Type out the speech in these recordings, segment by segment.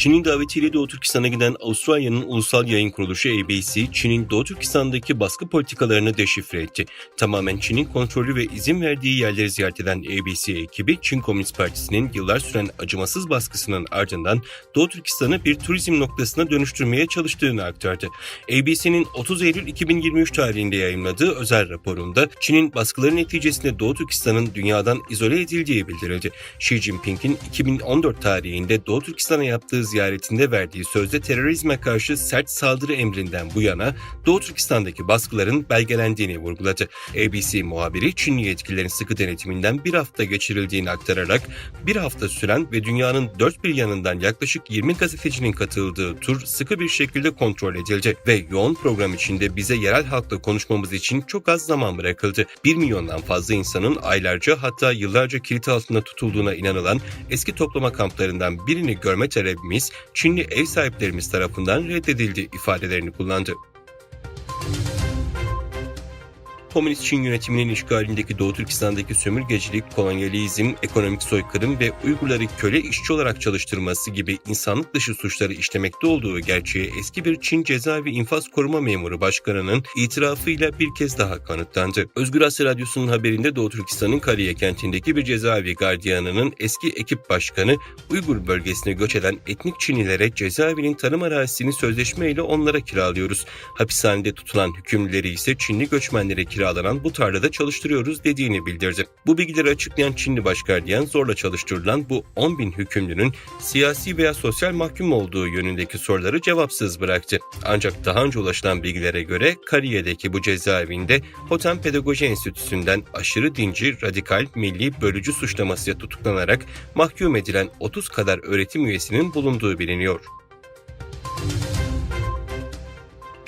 Çin'in davetiyle Doğu Türkistan'a giden Avustralya'nın ulusal yayın kuruluşu ABC, Çin'in Doğu Türkistan'daki baskı politikalarını deşifre etti. Tamamen Çin'in kontrolü ve izin verdiği yerleri ziyaret eden ABC ekibi, Çin Komünist Partisi'nin yıllar süren acımasız baskısının ardından Doğu Türkistan'ı bir turizm noktasına dönüştürmeye çalıştığını aktardı. ABC'nin 30 Eylül 2023 tarihinde yayımladığı özel raporunda Çin'in baskıları neticesinde Doğu Türkistan'ın dünyadan izole edildiği bildirildi. Xi Jinping'in 2014 tarihinde Doğu Türkistan'a yaptığı ziyaretinde verdiği sözde terörizme karşı sert saldırı emrinden bu yana Doğu Türkistan'daki baskıların belgelendiğini vurguladı. ABC muhabiri Çinli yetkililerin sıkı denetiminden bir hafta geçirildiğini aktararak bir hafta süren ve dünyanın dört bir yanından yaklaşık 20 gazetecinin katıldığı tur sıkı bir şekilde kontrol edildi ve yoğun program içinde bize yerel halkla konuşmamız için çok az zaman bırakıldı. 1 milyondan fazla insanın aylarca hatta yıllarca kilit altında tutulduğuna inanılan eski toplama kamplarından birini görme talebimiz Çinli ev sahiplerimiz tarafından reddedildi ifadelerini kullandı. Komünist Çin yönetiminin işgalindeki Doğu Türkistan'daki sömürgecilik, kolonyalizm, ekonomik soykırım ve Uygurları köle işçi olarak çalıştırması gibi insanlık dışı suçları işlemekte olduğu gerçeği eski bir Çin Cezaevi İnfaz Koruma Memuru Başkanı'nın itirafıyla bir kez daha kanıtlandı. Özgür Asya Radyosu'nun haberinde Doğu Türkistan'ın Kariye kentindeki bir cezaevi gardiyanının eski ekip başkanı Uygur bölgesine göç eden etnik Çinlilere cezaevinin tarım arazisini sözleşmeyle onlara kiralıyoruz. Hapishanede tutulan hükümlüleri ise Çinli göçmenlere kiralanan bu tarlada çalıştırıyoruz dediğini bildirdi. Bu bilgileri açıklayan Çinli başgardiyan zorla çalıştırılan bu 10.000 hükümlünün siyasi veya sosyal mahkum olduğu yönündeki soruları cevapsız bıraktı. Ancak daha önce ulaşılan bilgilere göre Kariye'deki bu cezaevinde Hoten Pedagoji Enstitüsü'nden aşırı dinci, radikal, milli, bölücü suçlamasıyla tutuklanarak mahkum edilen 30 kadar öğretim üyesinin bulunduğu biliniyor.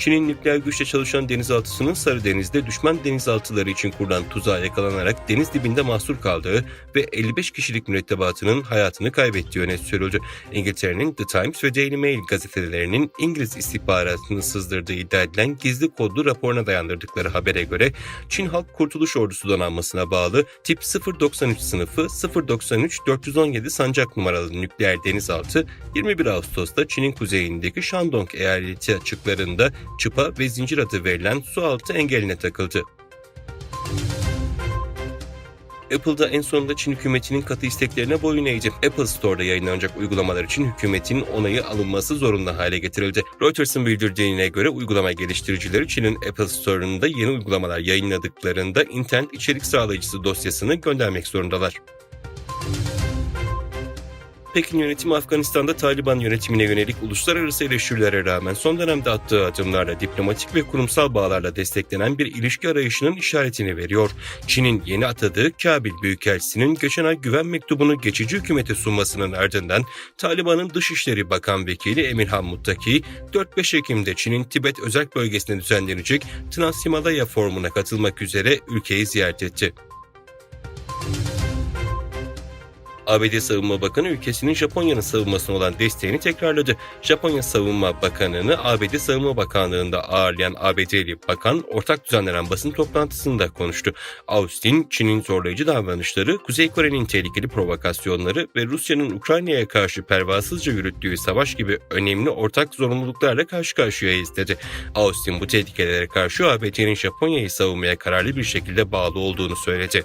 Çin'in nükleer güçle çalışan denizaltısının Sarıdeniz'de düşman denizaltıları için kurulan tuzağa yakalanarak deniz dibinde mahsur kaldığı ve 55 kişilik mürettebatının hayatını kaybettiği öne sürüldü. İngiltere'nin The Times ve Daily Mail gazetelerinin İngiliz istihbaratını sızdırdığı iddia edilen gizli kodlu raporuna dayandırdıkları habere göre Çin Halk Kurtuluş Ordusu donanmasına bağlı tip 093 sınıfı 093-417 sancak numaralı nükleer denizaltı 21 Ağustos'ta Çin'in kuzeyindeki Shandong eyaleti açıklarında çıpa ve zincir adı verilen sualtı engeline takıldı. Apple'da en sonunda Çin hükümetinin katı isteklerine boyun eğdi. Apple Store'da yayınlanacak uygulamalar için hükümetin onayı alınması zorunlu hale getirildi. Reuters'ın bildirdiğine göre uygulama geliştiricileri Çin'in Apple Store'unda yeni uygulamalar yayınladıklarında internet içerik sağlayıcısı dosyasını göndermek zorundalar. Pekin yönetimi Afganistan'da Taliban yönetimine yönelik uluslararası eleştirilere rağmen son dönemde attığı adımlarla diplomatik ve kurumsal bağlarla desteklenen bir ilişki arayışının işaretini veriyor. Çin'in yeni atadığı Kabil Büyükelçisi'nin geçen ay güven mektubunu geçici hükümete sunmasının ardından Taliban'ın Dışişleri Bakan Vekili Emirhan Muttaki 4-5 Ekim'de Çin'in Tibet özerk bölgesinde düzenlenecek Trans-Himalaya Forumu'na katılmak üzere ülkeyi ziyaret etti. ABD Savunma Bakanı ülkesinin Japonya'nın savunmasına olan desteğini tekrarladı. Japonya Savunma Bakanı'nı ABD Savunma Bakanlığı'nda ağırlayan ABD'li bakan ortak düzenlenen basın toplantısında konuştu. Austin, Çin'in zorlayıcı davranışları, Kuzey Kore'nin tehlikeli provokasyonları ve Rusya'nın Ukrayna'ya karşı pervasızca yürüttüğü savaş gibi önemli ortak zorunluluklarla karşı karşıyayız dedi. Austin bu tehlikelere karşı ABD'nin Japonya'yı savunmaya kararlı bir şekilde bağlı olduğunu söyledi.